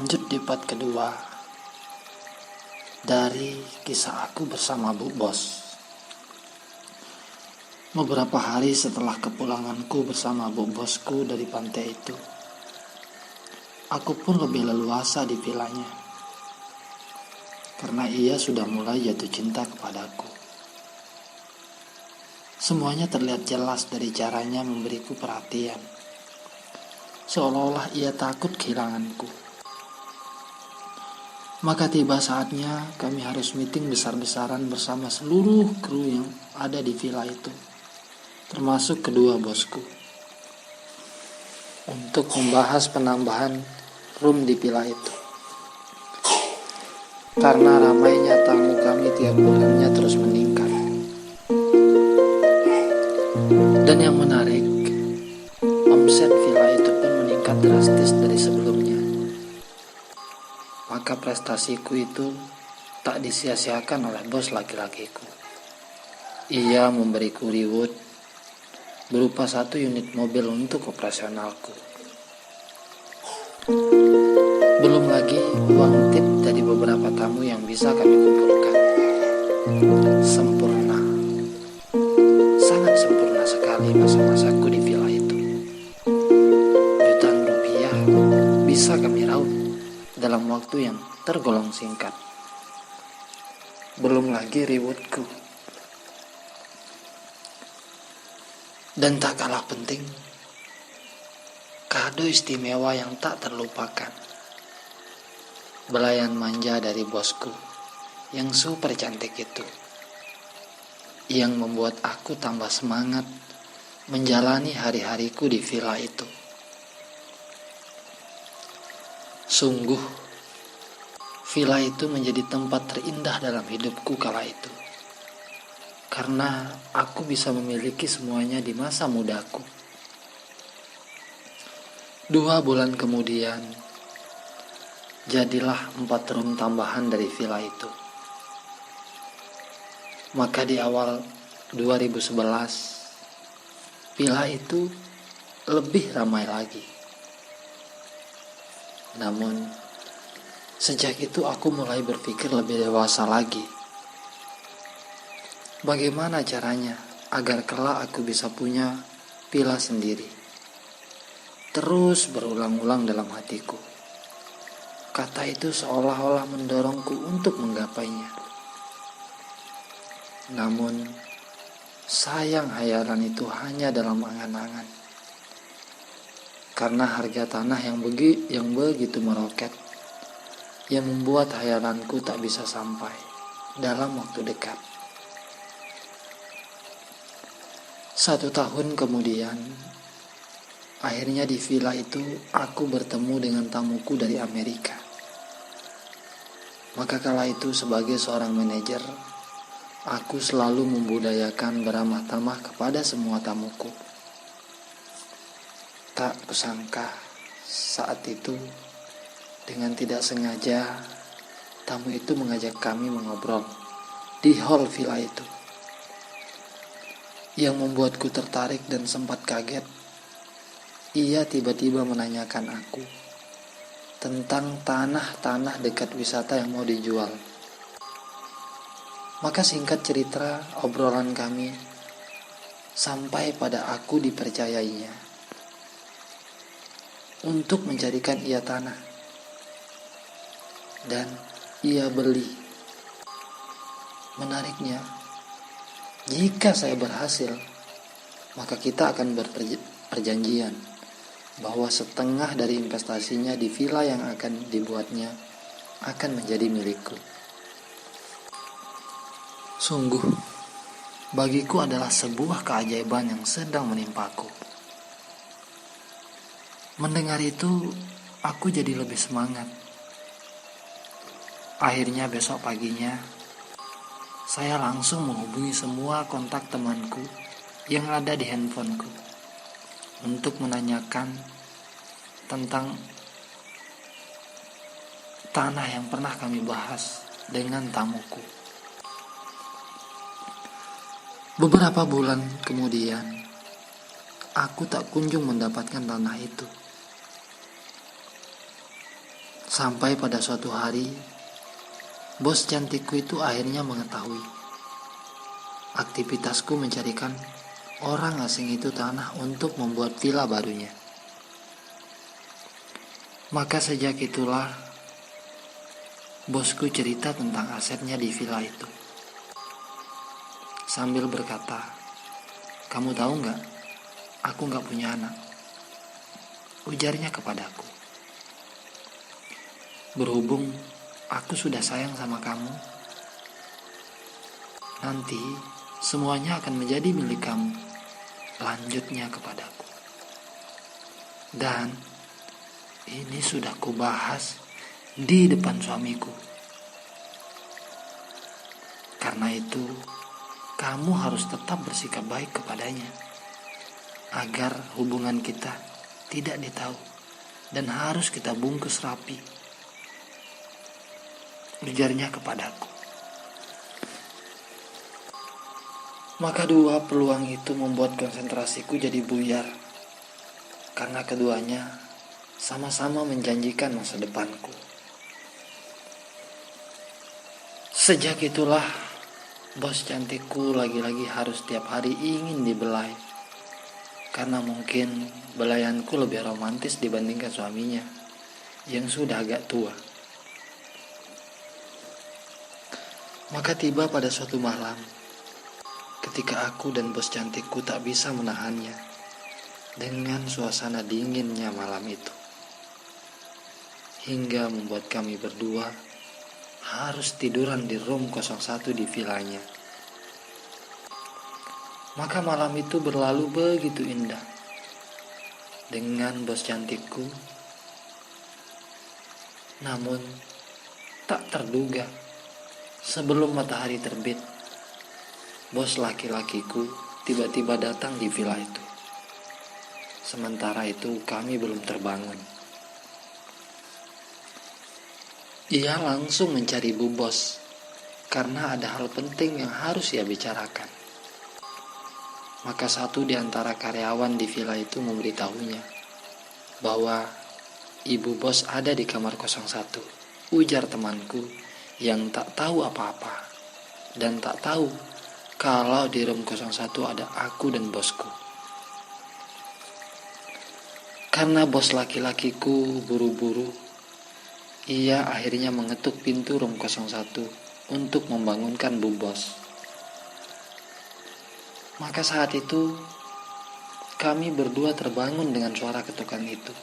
Lanjut di part kedua dari kisah aku bersama Bu Bos. Beberapa hari setelah kepulanganku bersama Bu Bosku dari pantai itu, aku pun lebih leluasa di vilanya karena ia sudah mulai jatuh cinta kepadaku. Semuanya terlihat jelas dari caranya memberiku perhatian, seolah-olah ia takut kehilanganku. Maka tiba saatnya kami harus meeting besar-besaran bersama seluruh kru yang ada di villa itu, termasuk kedua bosku, untuk membahas penambahan room di villa itu. Karena ramainya tamu kami tiap bulannya terus meningkat. Dan yang menarik, omset villa itu pun meningkat drastis dari sebelumnya. Maka prestasiku itu tak disia-siakan oleh bos laki-lakiku. Ia memberiku reward berupa 1 unit mobil untuk operasionalku. Belum lagi uang tip dari beberapa tamu yang bisa kami kumpulkan. Sempurna. Sangat sempurna sekali masa-masaku di villa itu. Jutaan rupiah bisa kami raup dalam waktu yang tergolong singkat. Belum lagi rewardku. Dan tak kalah penting, kado istimewa yang tak terlupakan. Belayan manja dari bosku yang super cantik itu, yang membuat aku tambah semangat menjalani hari-hariku di villa itu. Sungguh, villa itu menjadi tempat terindah dalam hidupku kala itu. Karena aku bisa memiliki semuanya di masa mudaku. 2 bulan kemudian, jadilah 4 room tambahan dari villa itu. Maka di awal 2011, villa itu lebih ramai lagi. Namun, sejak itu aku mulai berpikir lebih dewasa lagi. Bagaimana caranya agar kelak aku bisa punya villa sendiri? Terus berulang-ulang dalam hatiku. Kata itu seolah-olah mendorongku untuk menggapainya. Namun, sayang hayalan itu hanya dalam angan-angan. Karena harga tanah yang begitu meroket, yang membuat hayalanku tak bisa sampai dalam waktu dekat. 1 tahun kemudian, akhirnya di villa itu aku bertemu dengan tamuku dari Amerika. Maka kala itu sebagai seorang manajer, aku selalu membudayakan beramah tamah kepada semua tamuku. Tak kusangka saat itu dengan tidak sengaja tamu itu mengajak kami mengobrol di hall villa itu. Yang membuatku tertarik dan sempat kaget. Ia tiba-tiba menanyakan aku tentang tanah-tanah dekat wisata yang mau dijual. Maka singkat cerita obrolan kami sampai pada aku dipercayainya untuk mencarikan ia tanah, dan ia beli. Menariknya, jika saya berhasil, maka kita akan berperjanjian bahwa setengah dari investasinya di villa yang akan dibuatnya akan menjadi milikku. Sungguh, bagiku adalah sebuah keajaiban yang sedang menimpaku. Mendengar itu, aku jadi lebih semangat. Akhirnya besok paginya, saya langsung menghubungi semua kontak temanku yang ada di handphoneku untuk menanyakan tentang tanah yang pernah kami bahas dengan tamuku. Beberapa bulan kemudian, aku tak kunjung mendapatkan tanah itu. Sampai pada suatu hari, bos cantikku itu akhirnya mengetahui aktivitasku mencarikan orang asing itu tanah untuk membuat villa barunya. Maka sejak itulah bosku cerita tentang asetnya di villa itu, sambil berkata, "Kamu tahu nggak, aku nggak punya anak," ujarnya kepadaku. "Berhubung aku sudah sayang sama kamu, nanti semuanya akan menjadi milik kamu," lanjutnya kepadaku. "Dan ini sudah kubahas di depan suamiku. Karena itu, kamu harus tetap bersikap baik kepadanya, agar hubungan kita tidak ditahu dan harus kita bungkus rapi," ujarnya kepadaku. Maka dua peluang itu membuat konsentrasiku jadi buyar, karena keduanya sama-sama menjanjikan masa depanku. Sejak itulah bos cantikku lagi-lagi harus tiap hari ingin dibelai, karena mungkin belayanku lebih romantis dibandingkan suaminya yang sudah agak tua. Maka tiba pada suatu malam, ketika aku dan bos cantikku tak bisa menahannya dengan suasana dinginnya malam itu, hingga membuat kami berdua harus tiduran di room 01 di villanya. Maka malam itu berlalu begitu indah dengan bos cantikku. Namun tak terduga, sebelum matahari terbit, bos laki-lakiku tiba-tiba datang di villa itu. Sementara itu kami belum terbangun. Ia langsung mencari Bu Bos, karena ada hal penting yang harus ia bicarakan. Maka satu di antara karyawan di villa itu memberitahunya bahwa Ibu Bos ada di kamar 01, ujar temanku yang tak tahu apa-apa dan tak tahu kalau di room 01 ada aku dan bosku. Karena bos laki-lakiku buru-buru, ia akhirnya mengetuk pintu room 01 untuk membangunkan Bu Bos. Maka saat itu kami berdua terbangun dengan suara ketukan itu,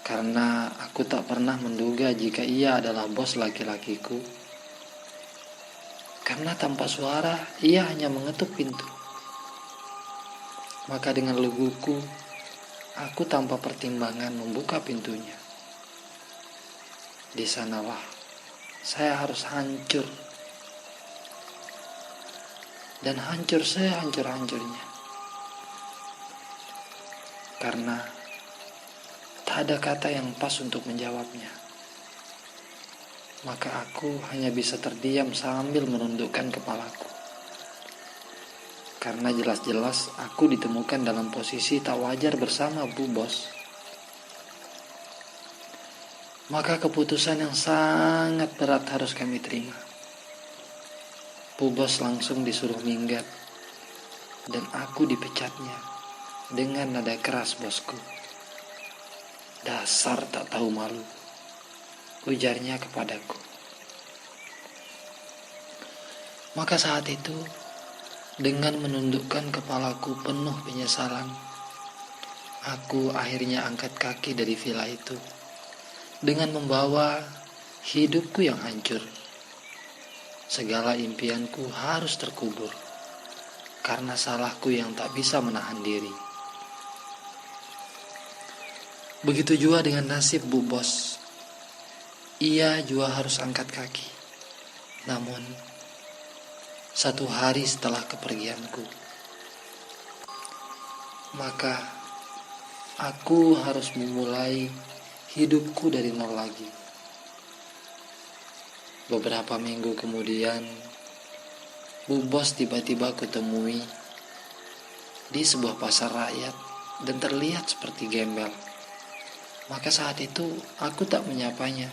karena aku tak pernah menduga jika ia adalah bos laki-lakiku. Karena tanpa suara ia hanya mengetuk pintu. Maka dengan leguku, aku tanpa pertimbangan membuka pintunya. Di sanalah saya harus hancur, dan hancur sehancur-hancurnya, karena tak ada kata yang pas untuk menjawabnya. Maka aku hanya bisa terdiam sambil menundukkan kepalaku, karena jelas-jelas aku ditemukan dalam posisi tak wajar bersama Bu Bos. Maka keputusan yang sangat berat harus kami terima. Bu Bos langsung disuruh minggat, dan aku dipecatnya dengan nada keras bosku. "Dasar tak tahu malu," ujarnya kepadaku. Maka saat itu, dengan menundukkan kepalaku penuh penyesalan, aku akhirnya angkat kaki dari villa itu dengan membawa hidupku yang hancur. Segala impianku harus terkubur karena salahku yang tak bisa menahan diri. Begitu juga dengan nasib Bu Bos. Ia juga harus angkat kaki. Namun, satu hari setelah kepergianku, maka aku harus memulai hidupku dari nol lagi. Beberapa minggu kemudian, Bu Bos tiba-tiba kutemui di sebuah pasar rakyat dan terlihat seperti gembel. Maka saat itu aku tak menyapanya,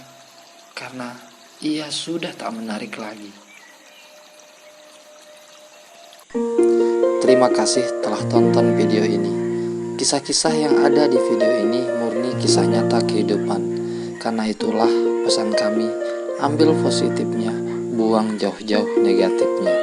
karena ia sudah tak menarik lagi. Terima kasih telah tonton video ini. Kisah-kisah yang ada di video ini murni kisah nyata kehidupan. Karena itulah pesan kami, ambil positifnya, buang jauh-jauh negatifnya.